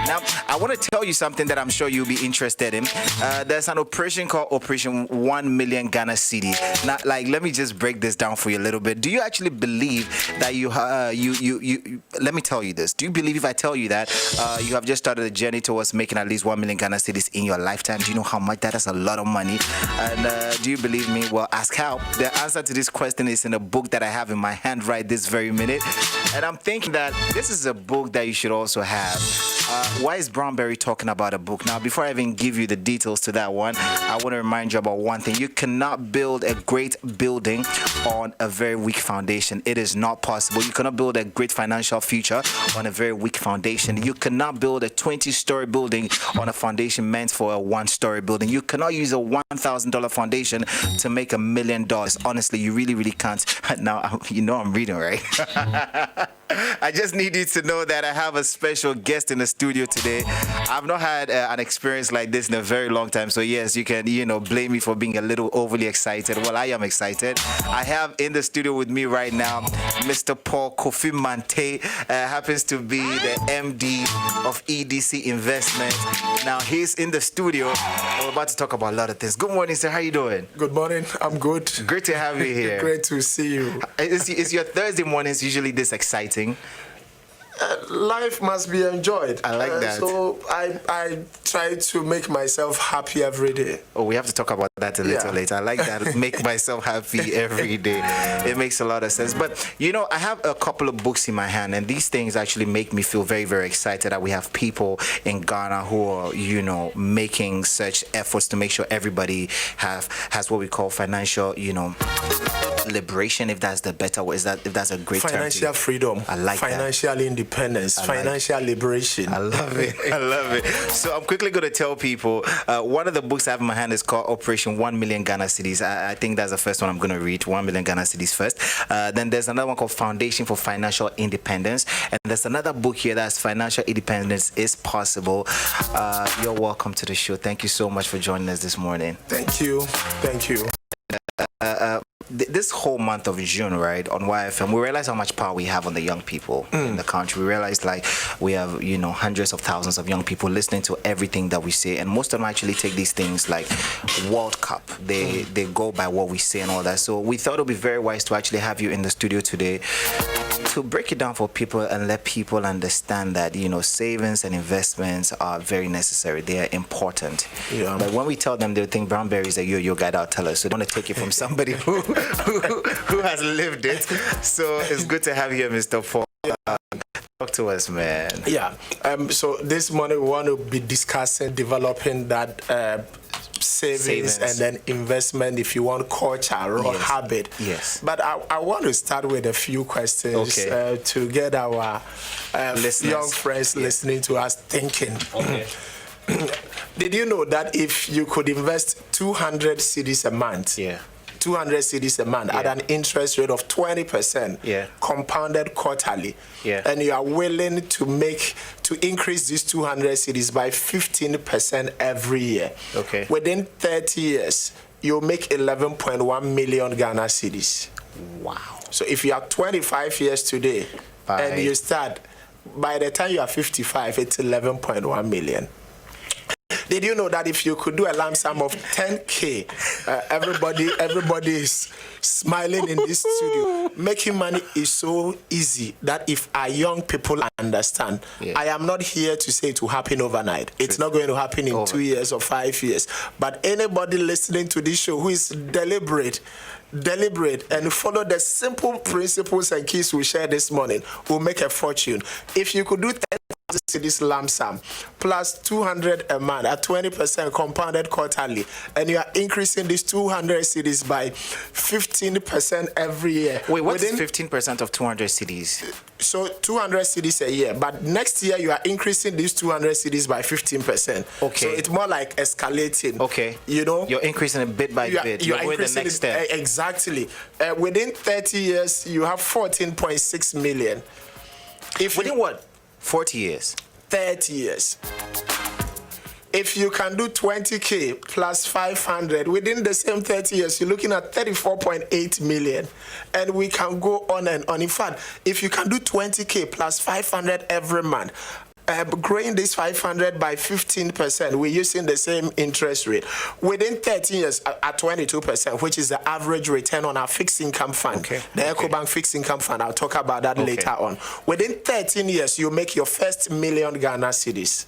Now, I want to tell you something that I'm sure you'll be interested in. There's an operation called Operation 1 Million Ghana Cedis. Now, let me just break this down for you a little bit. Do you actually believe that you let me tell you this. Do you believe if I tell you that you have just started a journey towards making at least 1 million Ghana Cedis in your lifetime? Do you know how much that is? A lot of money. And do you believe me? Well, ask how. The answer to this question is in a book that I have in my hand right this very minute. And I'm thinking that this is a book that you should also have. Why is Brownberry talking about a book? Now, before I even give you the details to that one, I want to remind you about one thing. You cannot build a great building on a very weak foundation. It is not possible. You cannot build a great financial future on a very weak foundation. You cannot build a 20-story building on a foundation meant for a one-story building. You cannot use a $1,000 foundation to make $1 million. Honestly, you really, really can't. Now, you know I'm reading, right? I just need you to know that I have a special guest in the studio today. I've not had an experience like this in a very long time. So yes, you can, blame me for being a little overly excited. Well, I am excited. I have in the studio with me right now, Mr. Paul Kofi Mante, happens to be the MD of EDC Investment. Now he's in the studio. We're about to talk about a lot of things. Good morning, sir. How you doing? Good morning. I'm good. Great to have you here. Great to see you. Is your Thursday mornings usually this exciting? Life must be enjoyed. I like that. So I try to make myself happy every day. Oh, we have to talk about that a little later. I like that. Make myself happy every day. It makes a lot of sense. But, I have a couple of books in my hand, and these things actually make me feel very, very excited that we have people in Ghana who are, making such efforts to make sure everybody has what we call financial, liberation, if that's the better word. If that's a great term. Financial freedom. I like financial independence. Financial liberation. I love it. I love it. So I'm quickly going to tell people, one of the books I have in my hand is called Operation 1 Million Ghana Cedis. I think that's the first one I'm going to read, 1 million Ghana Cedis first. Then there's another one called Foundation for Financial Independence. And there's another book here that's Financial Independence is Possible. You're welcome to the show. Thank you so much for joining us this morning. Thank you. Thank you. This whole month of June, right, on YFM, we realize how much power we have on the young people in the country. We realize, we have, hundreds of thousands of young people listening to everything that we say, and most of them actually take these things like World Cup. They go by what we say and all that. So we thought it would be very wise to actually have you in the studio today to break it down for people and let people understand that, savings and investments are very necessary. They are important. Yeah. But when we tell them, they'll think Brownberry is a yo-yo guy that'll tell us. So they want to take it from somebody who has lived it. So it's good to have you here, Mr. Paul. Talk to us, man. Yeah. So this morning we want to be discussing developing that savings and then investment, if you want, culture or habit. Yes. But I want to start with a few questions to get our young friends listening to us thinking. Okay. Did you know that if you could invest 200 cedis a month, 200 cedis a month at an interest rate of 20%, compounded quarterly, and you are willing to increase these 200 cedis by 15% every year, within 30 years, you'll make 11.1 million Ghana cedis. Wow. So if you are 25 years today, and you start, by the time you are 55, it's 11.1 million. Did you know that if you could do a lump sum of 10K, everybody is smiling in this studio. Making money is so easy that if our young people understand, I am not here to say it will happen overnight. It's not going to happen in 2 years or 5 years. But anybody listening to this show who is deliberate and follow the simple principles and keys we share this morning will make a fortune. If you could do 10 cedis lump sum plus 200 a month at 20% compounded quarterly, and you are increasing these 200 cedis by 15% every year. Wait, what is 15% of 200 cedis? So 200 cedis a year, but next year you are increasing these 200 cedis by 15%. Okay. So it's more like escalating. Okay. You're increasing it bit by bit. You're going the next step. Exactly. Within 30 years, you have 14.6 million. Within what? 40 years. 30 years. If you can do 20K plus 500 within the same 30 years, you're looking at 34.8 million. And we can go on and on. In fact, if you can do 20K plus 500 every month, growing this 500 by 15%, we're using the same interest rate. Within 13 years, at 22%, which is the average return on our fixed income fund, the EcoBank fixed income fund. I'll talk about that later on. Within 13 years, you make your first million Ghana cedis.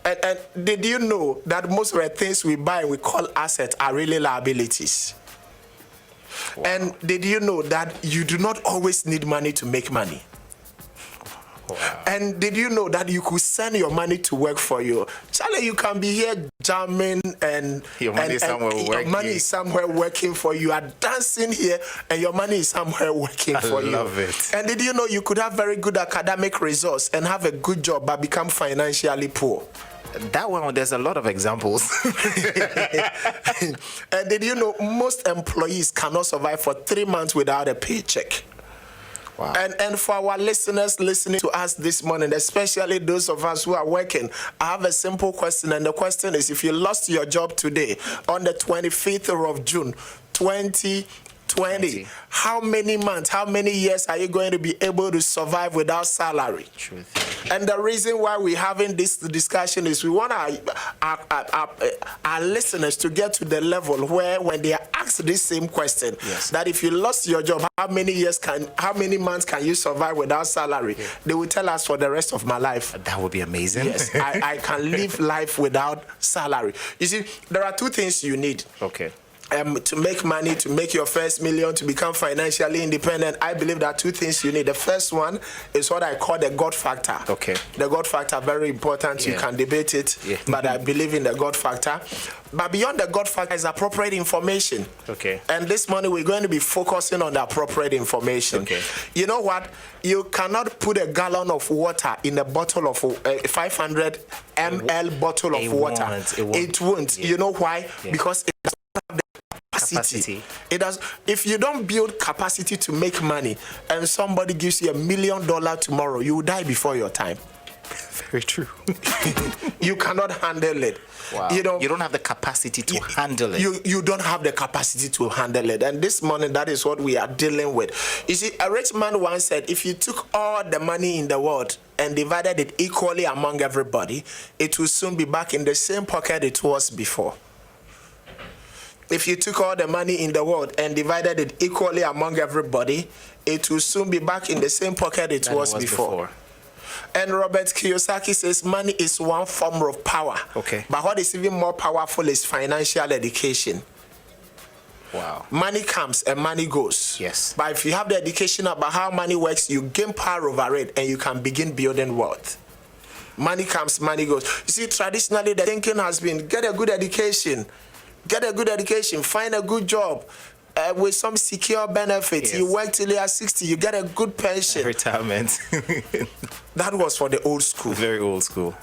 And did you know that most of the things we buy and we call assets are really liabilities? Wow. And did you know that you do not always need money to make money? Wow. And did you know that you could send your money to work for you? Charlie, you can be here jamming and your money is somewhere working for you. You are dancing here and your money is somewhere working for you. I love it. And did you know you could have very good academic results and have a good job but become financially poor? That one, there's a lot of examples. And did you know most employees cannot survive for 3 months without a paycheck? Wow. And for our listeners listening to us this morning, especially those of us who are working, I have a simple question. And the question is, if you lost your job today on the 25th of June, 2020, how many months, how many years are you going to be able to survive without salary? Truth. And the reason why we're having this discussion is we want our listeners to get to the level where when they are asked this same question, that if you lost your job, how many months can you survive without salary? They will tell us for the rest of my life. That would be amazing. Yes, I can live life without salary. You see, there are two things you need. Okay. To make money, to make your first million, to become financially independent. I believe there are two things you need. The first one is what I call the God factor. Okay. The God factor, very important. You can debate it, but I believe in the God factor. But beyond the God factor is appropriate information. Okay. And this morning we're going to be focusing on the appropriate information. Okay. You know what? You cannot put a gallon of water in a bottle of 500 ml bottle of water. It won't. You know why? Because it doesn't have the capacity. It does. If you don't build capacity to make money, and somebody gives you $1 million tomorrow, you will die before your time. Very true. You cannot handle it. Wow. You don't have the capacity to handle it. You don't have the capacity to handle it. And this morning, that is what we are dealing with. You see, a rich man once said, if you took all the money in the world and divided it equally among everybody, it will soon be back in the same pocket it was before. If you took all the money in the world and divided it equally among everybody, it will soon be back in the same pocket it was before. And Robert Kiyosaki says money is one form of power. Okay. But what is even more powerful is financial education. Wow. Money comes and money goes. Yes. But if you have the education about how money works, you gain power over it and you can begin building wealth. Money comes, money goes. You see, traditionally the thinking has been get a good education. Get a good education, find a good job with some secure benefits. You work till you are 60, you get a good pension. Retirement. That was for the old school. Very old school.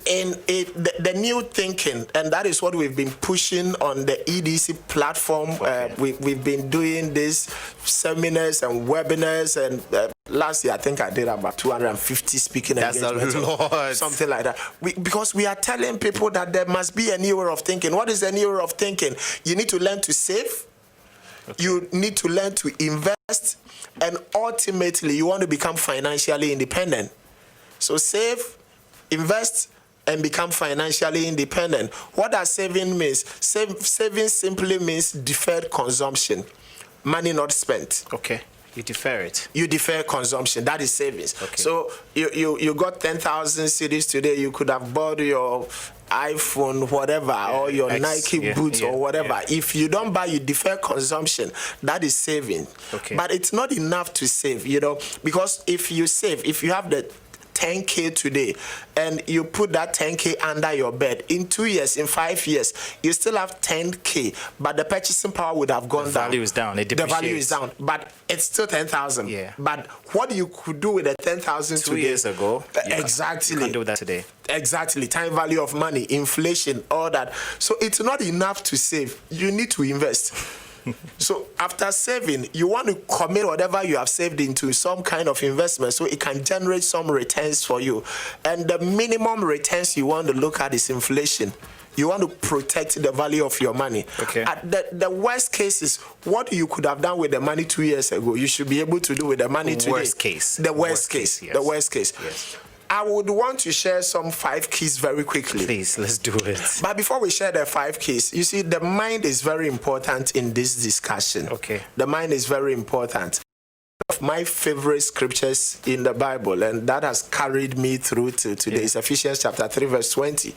In the new thinking, and that is what we've been pushing on the EDC platform. We've been doing these seminars and webinars, and last year I think I did about 250 speaking engagements. That's a lot. Something like that. Because we are telling people that there must be a new way of thinking. What is the new way of thinking? You need to learn to save. Okay. You need to learn to invest, and ultimately you want to become financially independent. So save, invest, and become financially independent. What does saving means? Saving simply means deferred consumption, money not spent. Okay. You defer it. You defer consumption. That is savings. Okay. So you got 10,000 cedis today. You could have bought your iPhone, whatever, or your Nike boots or whatever. If you don't buy, you defer consumption. That is saving. Okay. But it's not enough to save, because if you save, if you have the 10K today and you put that 10K under your bed, in 2 years, in 5 years, you still have 10K, but the purchasing power would have gone down. The value is down. It depreciates. The value is down, but it's still 10,000. Yeah. But what you could do with the 10,000 today? 2 years ago. Exactly. You can't do that today. Exactly. Time value of money, inflation, all that. So it's not enough to save. You need to invest. So after saving, you want to commit whatever you have saved into some kind of investment so it can generate some returns for you. And the minimum returns you want to look at is inflation. You want to protect the value of your money. Okay. The worst case is what you could have done with the money 2 years ago. You should be able to do with the money today. Worst case. The worst case. Yes. The worst case. Yes. I would want to share some 5 keys very quickly. Please, let's do it. But before we share the 5 keys, you see, the mind is very important in this discussion. Okay. The mind is very important. Of my favorite scriptures in the Bible, and that has carried me through to today, is Ephesians chapter 3 verse 20.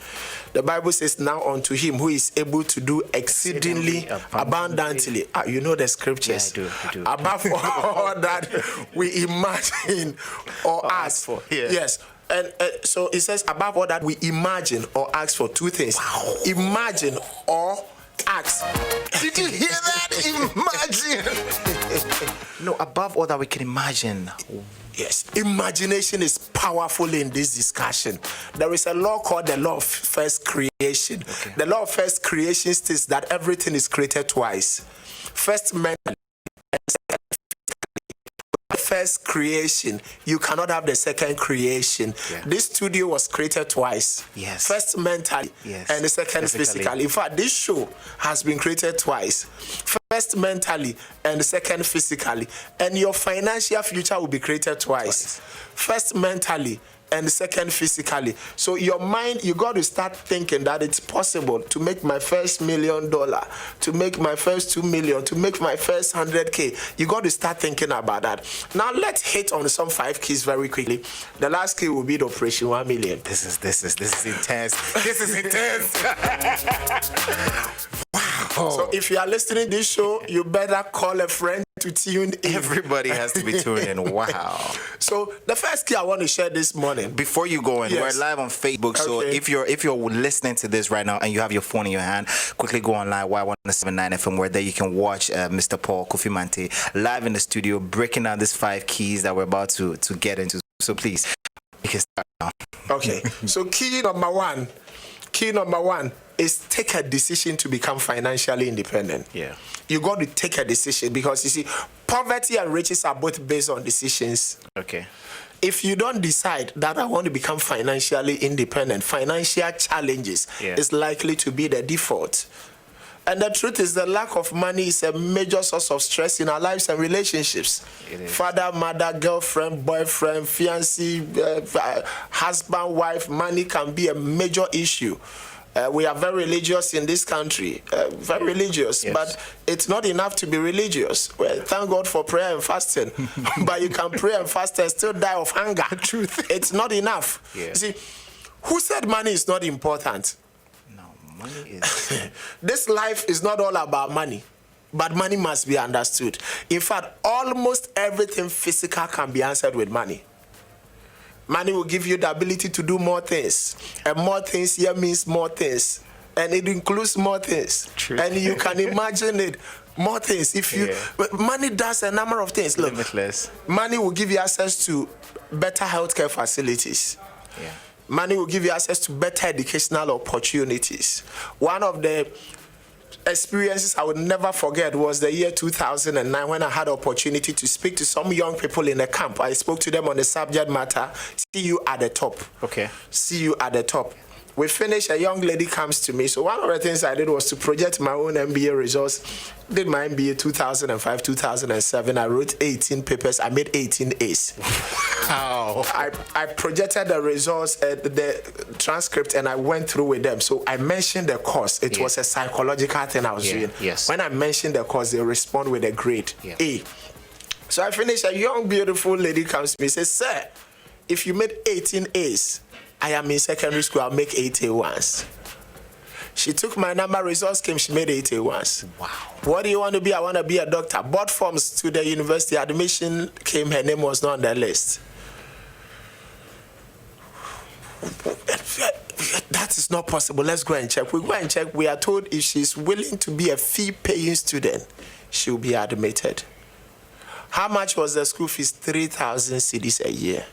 The Bible says, now unto him who is able to do exceedingly abundantly. You know the scriptures. Yeah, I do. Above all that we imagine or ask for. Yeah. Yes. And so it says, above all that we imagine or ask for 2 things. Wow. Imagine or ask. Did you hear that? Imagine. No, above all that we can imagine. Yes, imagination is powerful in this discussion. There is a law called the law of first creation. Okay. The law of first creation states that everything is created twice. First mentally, first creation, you cannot have the second creation. Yeah. This studio was created twice. Yes. First mentally, yes, and the second physically. In fact, this show has been created twice. First mentally and the second physically. And your financial future will be created twice. First mentally and the second physically. So your mind, you got to start thinking that it's possible to make my first $1 million, to make my first 2 million, to make my first 100K. You got to start thinking about that. Now let's hit on some 5 keys very quickly. The last key will be the Operation 1 million. This is intense. This is intense. Wow. So if you are listening to this show, you better call a friend to tune in. Everybody has to be tuned in. Wow. So the first key I want to share this morning. Before you go in, yes, we're live on Facebook. So if you're listening to this right now and you have your phone in your hand, quickly go online Y179 FM, where there you can watch Mr. Paul Kofi Mante live in the studio breaking down these 5 keys that we're about to get into. So please, you can start now. Okay. So key number one is take a decision to become financially independent. Yeah. You got to take a decision because you see, poverty and riches are both based on decisions. Okay. If you don't decide that I want to become financially independent, financial challenges is likely to be the default. And the truth is, the lack of money is a major source of stress in our lives and relationships. Father, mother, girlfriend, boyfriend, fiancé, husband, wife, money can be a major issue. We are very religious in this country, very religious, yes, but it's not enough to be religious. Well, thank God for prayer and fasting, but you can pray and fast and still die of hunger. Truth. It's not enough. Yeah. See, who said money is not important? No, money is. This life is not all about money, but money must be understood. In fact, almost everything physical can be answered with money. Money will give you the ability to do more things. And more things here means more things. And it includes more things. True. And you can imagine it. More things. If you money does a number of things. Look, limitless. Money will give you access to better healthcare facilities. Yeah. Money will give you access to better educational opportunities. One of the experiences I would never forget was the year 2009 when I had the opportunity to speak to some young people in a camp. I spoke to them on the subject matter, see you at the top. Okay. See you at the top. We finished, a young lady comes to me. So one of the things I did was to project my own MBA results. Did my MBA 2005, 2007. I wrote 18 papers. I made 18 A's. Wow. I projected the results, the transcript, and I went through with them. So I mentioned the course. It was a psychological thing I was doing. Yes. When I mentioned the course, they respond with a grade, A. So I finished, a young, beautiful lady comes to me and says, sir, if you made 18 A's, I am in secondary school, I'll make 8 A1s. She took my number, results came, she made 8 A1s. Wow. What do you want to be? I want to be a doctor. Bought forms to the university, admission came, her name was not on the list. That is not possible. Let's go and check. We go and check. We are told if she's willing to be a fee-paying student, she will be admitted. How much was the school fees? 3,000 cedis a year.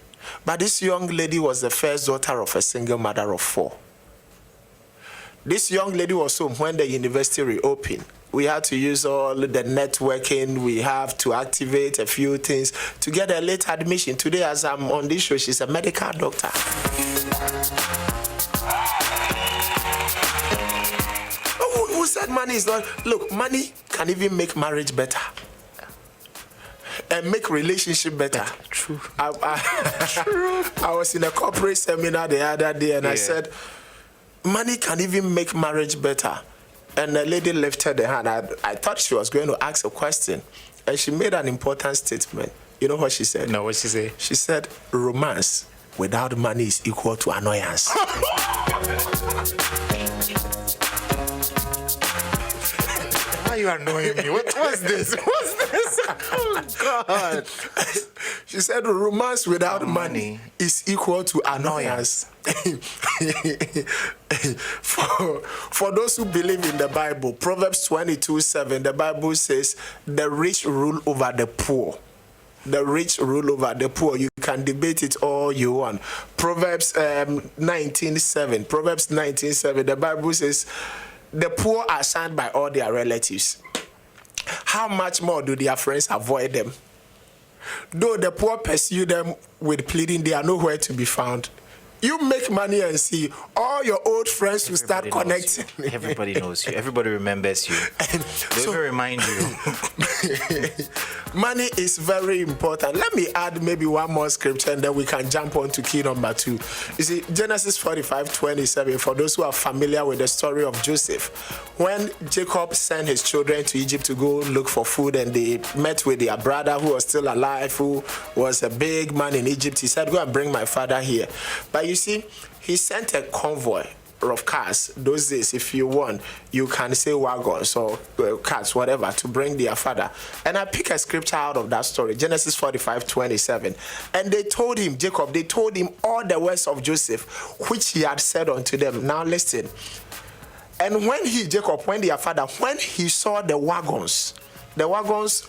But this young lady was the first daughter of a single mother of 4. This young lady was home when the university reopened. We had to use all the networking. We have to activate a few things to get a late admission. Today, as I'm on this show, she's a medical doctor. Who said money is not? Look, money can even make marriage better and make relationship better. True. I was in a corporate seminar the other day, and I said, money can even make marriage better. And the lady lifted her hand. I thought she was going to ask a question, and she made an important statement. You know what she said? No, what she said? She said, romance without money is equal to annoyance. Why are you annoying me? What's this? What's this? Oh, God. She said, romance without money is equal to annoyance. For those who believe in the Bible, Proverbs 22:7, the Bible says, the rich rule over the poor. The rich rule over the poor. You can debate it all you want. Proverbs 19:7. Proverbs 19:7. The Bible says, the poor are shunned by all their relatives. How much more do their friends avoid them? Though the poor pursue them with pleading, they are nowhere to be found. You make money and see all your old friends will start connecting. Everybody knows you. Everybody remembers you. They even remind you. Money is very important. Let me add maybe one more scripture and then we can jump on to key number 2. You see, Genesis 45:27, for those who are familiar with the story of Joseph, when Jacob sent his children to Egypt to go look for food and they met with their brother who was still alive, who was a big man in Egypt, he said, go and bring my father here. But you see, he sent a convoy of cars. Those days, if you want, you can say wagons or cars, whatever, to bring their father. And I pick a scripture out of that story, Genesis 45:27. And they told him, Jacob, they told him all the words of Joseph, which he had said unto them. Now listen. And when Jacob, their father, when he saw the wagons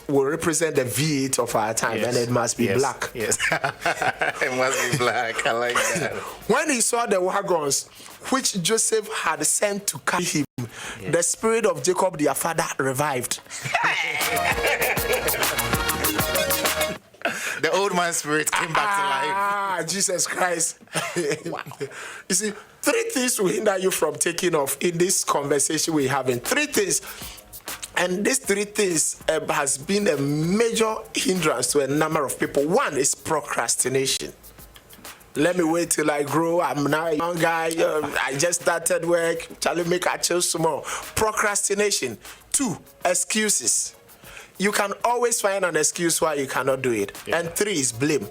will represent the V8 of our time, and it must be black. Yes, it must be black. I like that. When he saw the wagons which Joseph had sent to carry him, the spirit of Jacob, their father, revived. The old man's spirit came back to life. Ah, Jesus Christ. Wow. You see, 3 things will hinder you from taking off in this conversation we're having. 3 things. And these 3 things has been a major hindrance to a number of people. 1 is procrastination. Let me wait till I grow. I'm now a young guy. I just started work. Shall we make a chill small? Procrastination. 2, excuses. You can always find an excuse why you cannot do it. Yeah. And 3 is blame,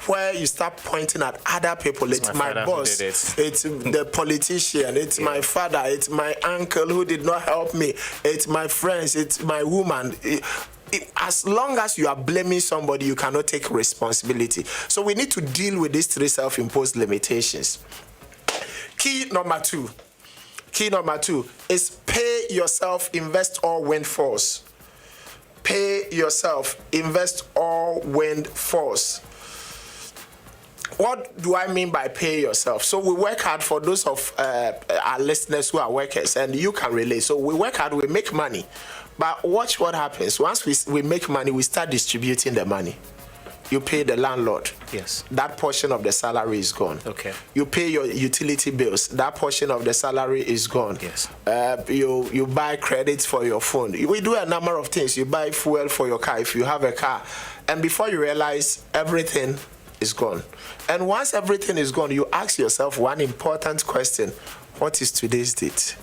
where you start pointing at other people. It's my boss, it's the politician, it's my father, it's my uncle who did not help me, it's my friends, it's my woman. As long as you are blaming somebody, you cannot take responsibility. So we need to deal with these 3 self-imposed limitations. Key number 2 is pay yourself, invest or win force. Pay yourself, invest or win force. What do I mean by pay yourself? So we work hard. For those of our listeners who are workers, and you can relate. So we work hard, we make money. But watch what happens. Once we make money, we start distributing the money. You pay the landlord. Yes. That portion of the salary is gone. Okay. You pay your utility bills. That portion of the salary is gone. Yes. You buy credits for your phone. We do a number of things. You buy fuel for your car if you have a car. And before you realize, everything is gone. And once everything is gone, you ask yourself one important question. What is today's date?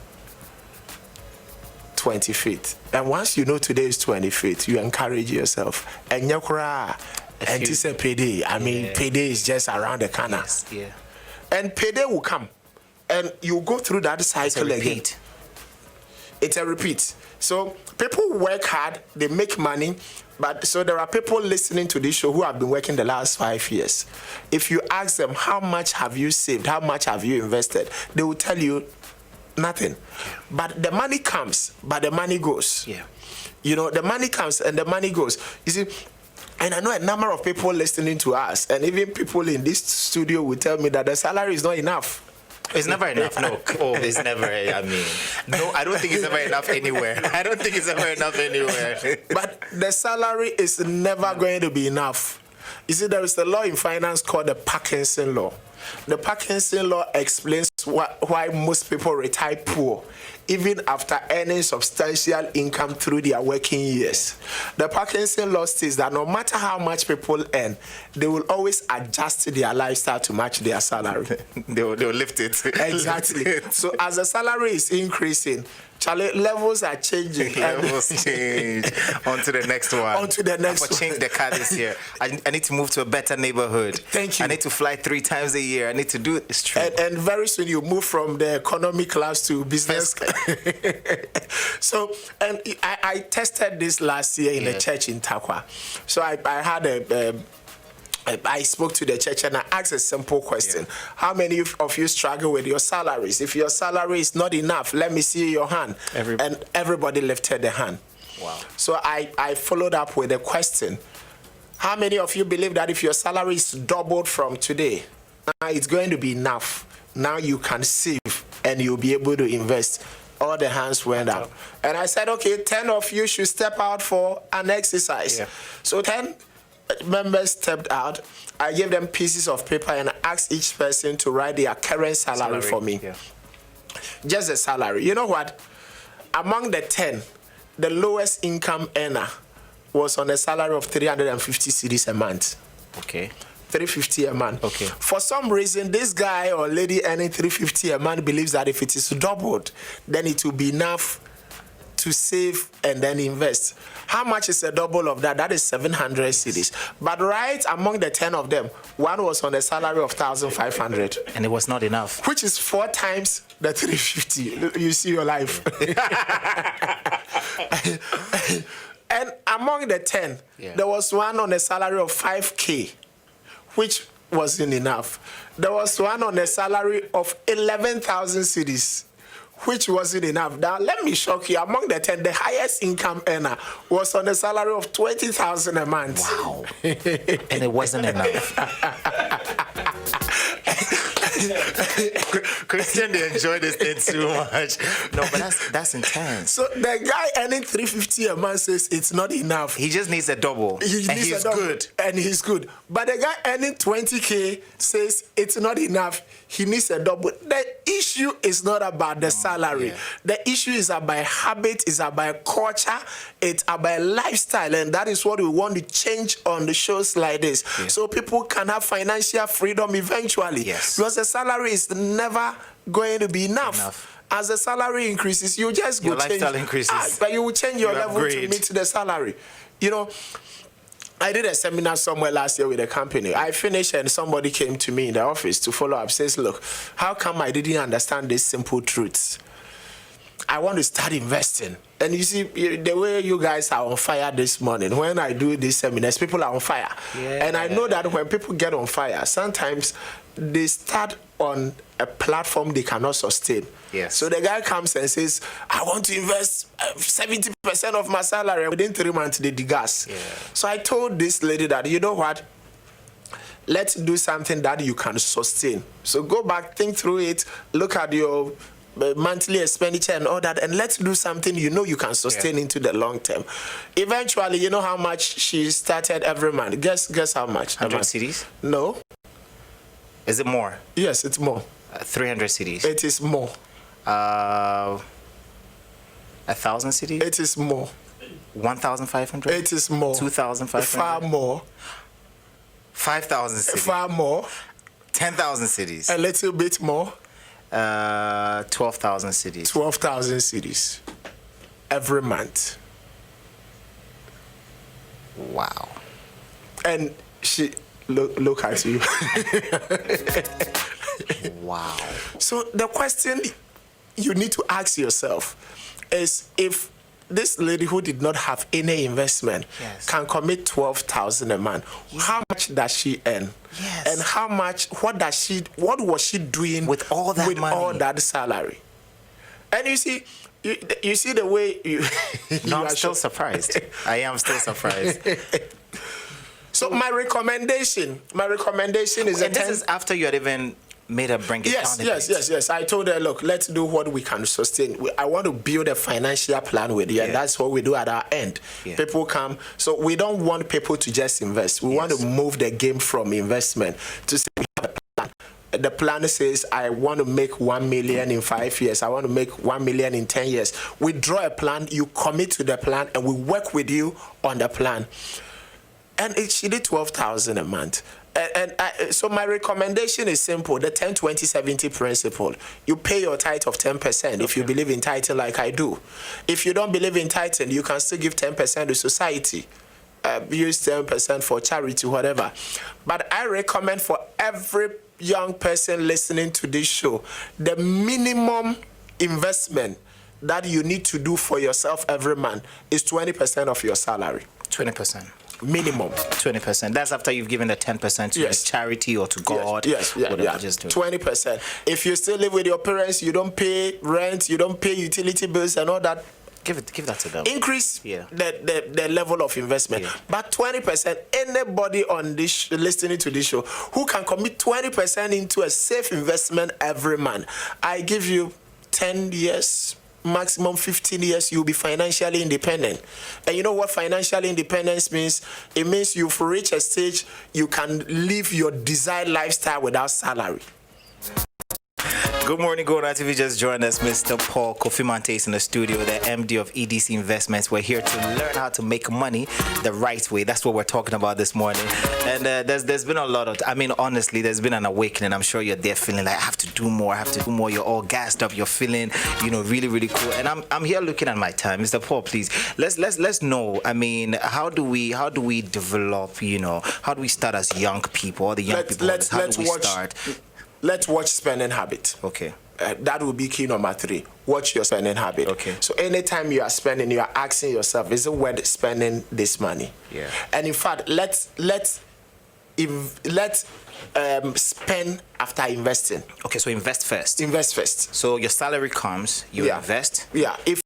25th. And once you know today is 25th, you encourage yourself. And it's a payday. Payday is just around the corner. Yes, yeah. And payday will come. And you go through that cycle again. It's a repeat. So people work hard, they make money, but so there are people listening to this show who have been working the last 5 years. If you ask them, how much have you saved? How much have you invested? They will tell you nothing. But the money comes, but the money goes. Yeah. You know, the money comes and the money goes. You see, and I know a number of people listening to us, and even people in this studio will tell me that the salary is not enough. It's never enough, no. Oh, it's never, no, I don't think it's ever enough anywhere. But the salary is never going to be enough. You see, there is a law in finance called the Parkinson law. The Parkinson law explains why most people retire poor, even after earning substantial income through their working years. The Parkinson law states that no matter how much people earn, they will always adjust their lifestyle to match their salary. They'll lift it. Exactly. So as the salary is increasing, Charlie, levels are changing. Levels change. On to the next one. On to the next one. one. Change the car this year. I need to move to a better neighborhood. Thank you. I need to fly 3 times a year. I need to do it. It's true. And very soon you move from the economy class to business. So, and I tested this last year in a church in Takwa. So I had I spoke to the church and I asked a simple question. How many of you struggle with your salaries? If your salary is not enough, let me see your hand. And everybody lifted their hand. Wow. So I followed up with a question. How many of you believe that if your salary is doubled from today, now it's going to be enough? Now you can save and you'll be able to invest. All the hands went up. And I said, okay, 10 of you should step out for an exercise. So 10 members stepped out. I gave them pieces of paper and asked each person to write their current salary for me. Just the salary. You know what? Among the 10, the lowest income earner was on a salary of 350 cedis a month. Okay. 350 a month. Okay. For some reason, this guy or lady earning 350 a month believes that if it is doubled, then it will be enough to save and then invest. How much is a double of that? That is 700 cedis. But right among the 10 of them, one was on a salary of 1,500. And it was not enough. Which is 4 times the 350. You see your life. And among the 10, there was one on a salary of 5K, which wasn't enough. There was one on a salary of 11,000 cedis, which wasn't enough. Now, let me shock you. Among the 10, the highest income earner was on a salary of 20,000 a month. Wow. And it wasn't enough. Christian, they enjoy this thing too much. No, but that's intense. So the guy earning 350 a month says it's not enough. He just needs a double. He's good. And he's good. But the guy earning 20K says it's not enough. He needs a double. The issue is not about the salary. The issue is about habit, it's about culture, it's about lifestyle. And that is what we want to change on the shows like this. So people can have financial freedom eventually. Because the salary is never going to be enough. As the salary increases, you just go your change. Lifestyle increases. But you will change your level upgrade to meet the salary. You know, I did a seminar somewhere last year with a company. I finished and somebody came to me in the office to follow up. Says, look, how come I didn't understand these simple truths? I want to start investing. And you see, the way you guys are on fire this morning, when I do these seminars, people are on fire. And I know that when people get on fire, sometimes they start on a platform they cannot sustain. So the guy comes and says, I want to invest 70% of my salary. Within 3 months, they degas. So I told this lady that, you know what? Let's do something that you can sustain. So go back, think through it, look at your monthly expenditure and all that, and let's do something you know you can sustain into the long term. Eventually, you know how much she started every month. Guess how much? 100 cedis? No. Is it more? Yes, it's more. 300 cedis? It is more. 1,000 cedis? It is more. 1,500? It is more. 2,500? Far more. 5,000 cedis? Far more. 10,000 cedis? A little bit more. 12,000 cedis. 12,000 cedis every month. Wow. And she look at you. Wow. So the question you need to ask yourself is, if this lady who did not have any investment can commit 12,000 a month, how much does she earn? And how much? What was she doing with all that money? All that salary? And you see the way you. No, I'm still surprised. I am still surprised. So my recommendation is. And this is after you had even made her bring it down. Yes. I told her, look, let's do what we can sustain. I want to build a financial plan with you, and that's what we do at our end. People come, so we don't want people to just invest. We want to move the game from investment to say we have a plan. the plan says, I want to make 1 million in 5 years. I want to make 1 million in 10 years. We draw a plan, you commit to the plan, and we work with you on the plan. And she did 12,000 a month. So my recommendation is simple, the 10-20-70 principle. You pay your tithe of 10% if you believe in tithing like I do. If you don't believe in tithing, you can still give 10% to society. Use 10% for charity, whatever. But I recommend for every young person listening to this show, the minimum investment that you need to do for yourself every month is 20% of your salary. 20%. Minimum. 20%. That's after you've given the 10% to charity or to God. Yes. Just do 20%. If you still live with your parents, you don't pay rent, you don't pay utility bills and all that. Give that to them. Increase the level of investment. Yeah. But 20%, anybody on this listening to this show who can commit 20% into a safe investment every month, I give you 10 years, maximum 15 years, you'll be financially independent. And you know what financial independence means? It means you've reached a stage you can live your desired lifestyle without salary. Good morning, Go Night. If you just joined us, Mr. Paul Kofi Mantes in the studio, the MD of EDC Investments. We're here to learn how to make money the right way. That's what we're talking about this morning. And there's been a lot of, honestly, there's been an awakening. I'm sure you're there feeling like I have to do more. You're all gassed up. You're feeling, really, really cool. And I'm here looking at my time, Mr. Paul. Please, let's know. How do we develop? How do we start as young people? All the young people. How do we start? Let's watch spending habit. Okay. That will be key number 3. Watch your spending habit. Okay. So anytime you are spending, you are asking yourself, is it worth spending this money? Yeah. And in fact, let's spend after investing. Okay. So invest first. Invest first. So your salary comes, you invest. Yeah. If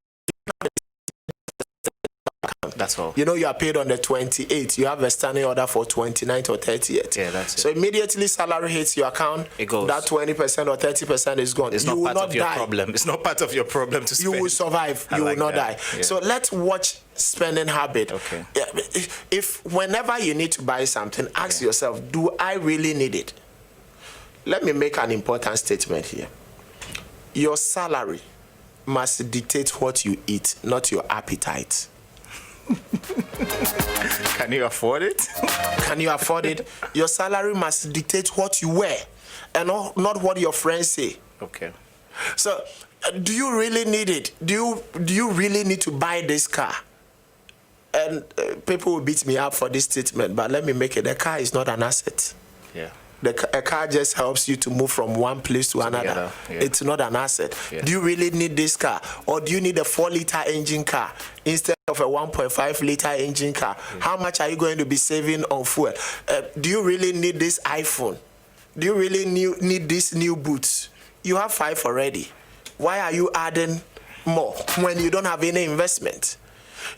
that's all. You are paid on the 28th. You have a standing order for 29th or 30th. Yeah, that's it. So immediately salary hits your account, it goes. That 20% or 30% is gone. It's not part of your problem. It's not part of your problem to spend. You will survive. You will not die. Yeah. So let's watch spending habit. Okay. If whenever you need to buy something, ask yourself, do I really need it? Let me make an important statement here. Your salary must dictate what you eat, not your appetite. Can you afford it? Can you afford it? Your salary must dictate what you wear and not what your friends say. Okay. So, do you really need it? Do you really need to buy this car? And people will beat me up for this statement, but let me make it. The car is not an asset. Yeah. A car just helps you to move from one place to another. Yeah. It's not an asset. Yeah. Do you really need this car? Or do you need a 4-liter engine car instead of a 1.5-liter engine car? Yeah. How much are you going to be saving on fuel? Do you really need this iPhone? Do you really need these new boots? You have 5 already. Why are you adding more when you don't have any investment?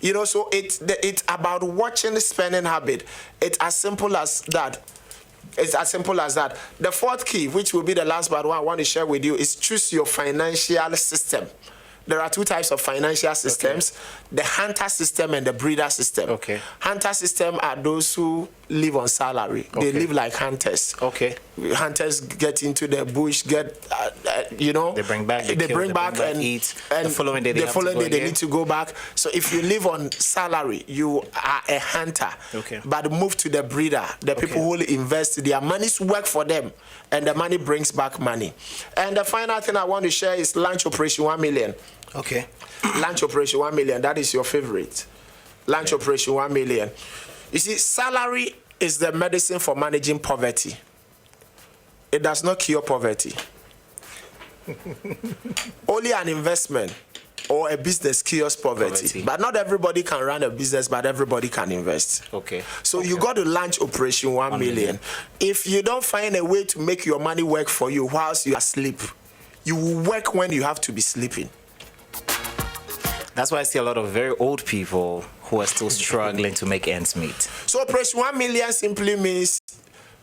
So it's about watching the spending habit. It's as simple as that. It's as simple as that. The 4th key, which will be the last but one I want to share with you, is choose your financial system. There are 2 types of financial systems, the hunter system and the breeder system. Okay. Hunter system are those who live on salary. They live like hunters. Okay. Hunters get into the bush, They bring back, and eat. And the following day they need to go back. So if you live on salary, you are a hunter. Okay. But move to the breeder, the people who invest, their money's work for them, and the money brings back money. And the final thing I want to share is launch Operation 1 million. Okay. Launch Operation 1 million. That is your favorite. Launch Operation 1 million. You see, salary is the medicine for managing poverty. It does not cure poverty. Only an investment or a business cures poverty. But not everybody can run a business, but everybody can invest. Okay. So you got to launch Operation 1 million. If you don't find a way to make your money work for you whilst you are asleep, you will work when you have to be sleeping. That's why I see a lot of very old people who are still struggling to make ends meet. So Operation 1 million simply means,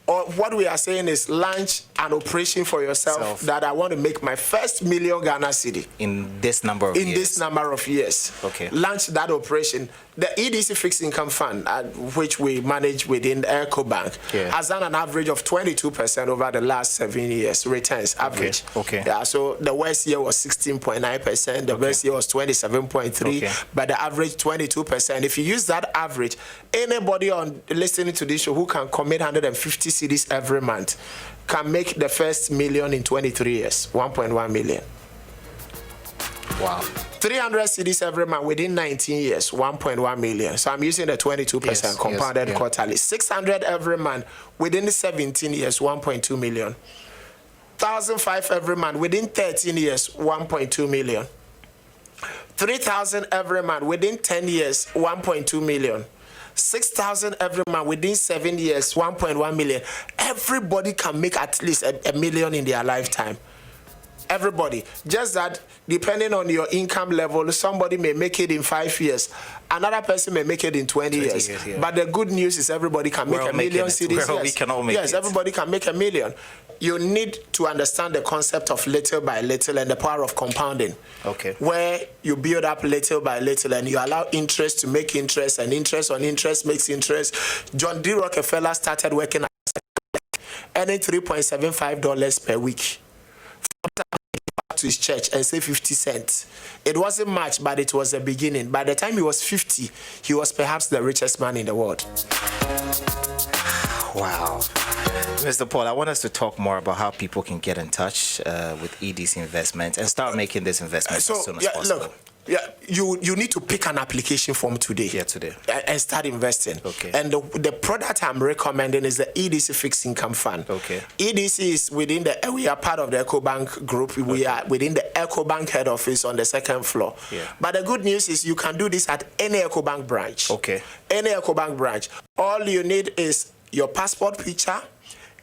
or what we are saying is launch an operation for yourself that I want to make my first million Ghana cedi in this number of years. In this number of years. Okay. Launch that operation. The EDC Fixed Income Fund, which we manage within EcoBank, has done an average of 22% over the last 7 years, returns average. Okay. Yeah, so the worst year was 16.9%, the best year was 27.3%, but the average 22%. If you use that average, anybody on listening to this show who can commit 150 cedis every month can make the first million in 23 years, 1.1 million. Wow. 300 cedis every month within 19 years, 1.1 million. So I'm using the 22% compounded quarterly. 600 every month within 17 years, 1.2 million. 1,005 every month within 13 years, 1.2 million. 3,000 every month within 10 years, 1.2 million. 6,000 every month within 7 years, 1.1 million. Everybody can make at least a million in their lifetime. Everybody. Just that, depending on your income level, somebody may make it in 5 years. Another person may make it in 20 years. But the good news is everybody can make a million cedis. We can all make it. Everybody can make a million. You need to understand the concept of little by little and the power of compounding. Okay. Where you build up little by little and you allow interest to make interest, and interest on interest makes interest. John D. Rockefeller started working earning $3.75 per week. To his church and say 50 cents. It wasn't much, but it was the beginning. By the time he was 50, he was perhaps the richest man in the world. Wow. Mr. Paul, I want us to talk more about how people can get in touch with EDC Investments and start making this investment as soon as possible. Look, you need to pick an application form today. And start investing. Okay. And the product I'm recommending is the EDC Fixed Income Fund. Okay. EDC is we are part of the EcoBank group. We are within the EcoBank head office on the second floor. But the good news is you can do this at any EcoBank branch. Okay. Any EcoBank branch. All you need is your passport picture,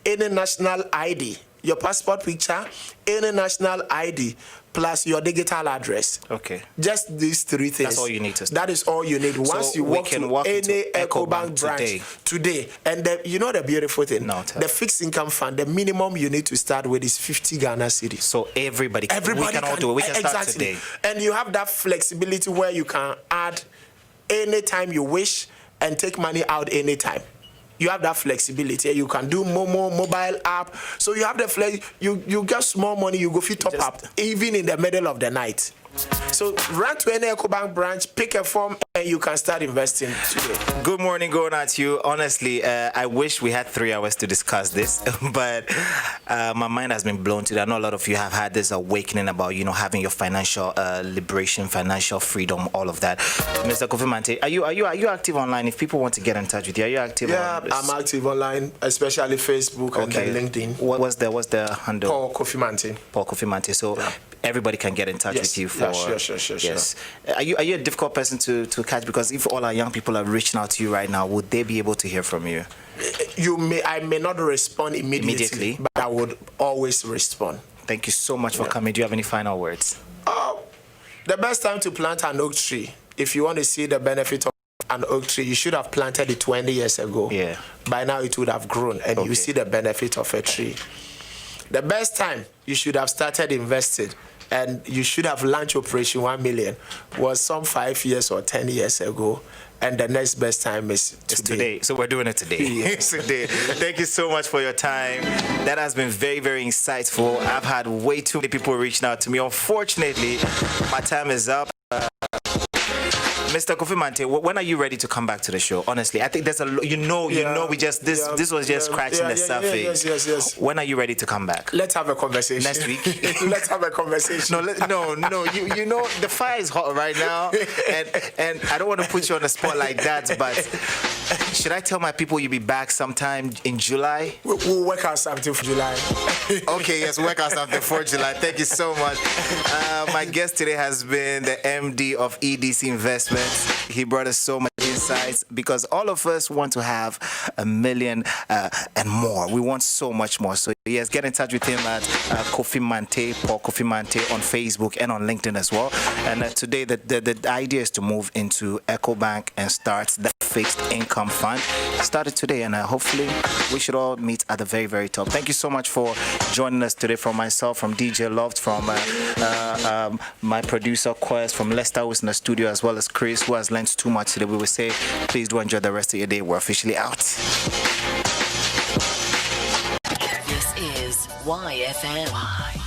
any national ID. Your passport picture, any national ID, plus your digital address. Okay. Just these three things. That's all you need to start. That is all you need. Once you walk to any EcoBank branch today. And you know the beautiful thing? The fixed income fund, the minimum you need to start with is 50 Ghana cedis. So everybody can all do it. We can start today. And you have that flexibility where you can add anytime you wish and take money out anytime. You have that flexibility. You can do Momo mobile app. So you have the flex. You get small money. You go fit top up even in the middle of the night. So run to any EcoBank branch, pick a form, and you can start investing today. Good morning, going out to you. Honestly, I wish we had 3 hours to discuss this, but my mind has been blown today. I know a lot of you have had this awakening about, having your financial liberation, financial freedom, all of that. Mr. Kofi Mante, are you active online? If people want to get in touch with you, are you active? Yeah, I'm active online, especially Facebook and then LinkedIn. What's the handle? Paul Kofi Mante. Paul Kofi Mante. So everybody can get in touch with you for. Sure. Yes. Are you a difficult person to catch? Because if all our young people are reaching out to you right now, would they be able to hear from you? I may not respond immediately, but I would always respond. Thank you so much for coming. Do you have any final words? The best time to plant an oak tree, if you want to see the benefit of an oak tree, you should have planted it 20 years ago. Yeah. By now it would have grown, and you see the benefit of a tree. The best time you should have started investing, and you should have launched Operation 1 million, was some 5 years or 10 years ago. And the next best time is today. So we're doing it today. Today. Thank you so much for your time. That has been very, very insightful. I've had way too many people reaching out to me. Unfortunately, my time is up. Mr. Kofi Mante, when are you ready to come back to the show? Honestly, I think there's a we just this was just scratching the surface. Yes. When are you ready to come back? Let's have a conversation next week. Let's have a conversation. No. You know the fire is hot right now, and I don't want to put you on the spot like that, but should I tell my people you'll be back sometime in July? We'll work out something for July. Okay, yes, work out something for July. Thank you so much. My guest today has been the MD of EDC Investments. He brought us so much insights because all of us want to have a million and more. We want so much more. So yes, get in touch with him at Kofi Mante, Paul Kofi Mante on Facebook and on LinkedIn as well. And today the idea is to move into EcoBank and start the fixed income fund. Start it today, and hopefully we should all meet at the very, very top. Thank you so much for joining us today. From myself, from DJ Loft, from my producer Quest, from Lester, who's in the studio, as well as Chris, who has learned too much today. We will say, please do enjoy the rest of your day. We're officially out. This is YFM.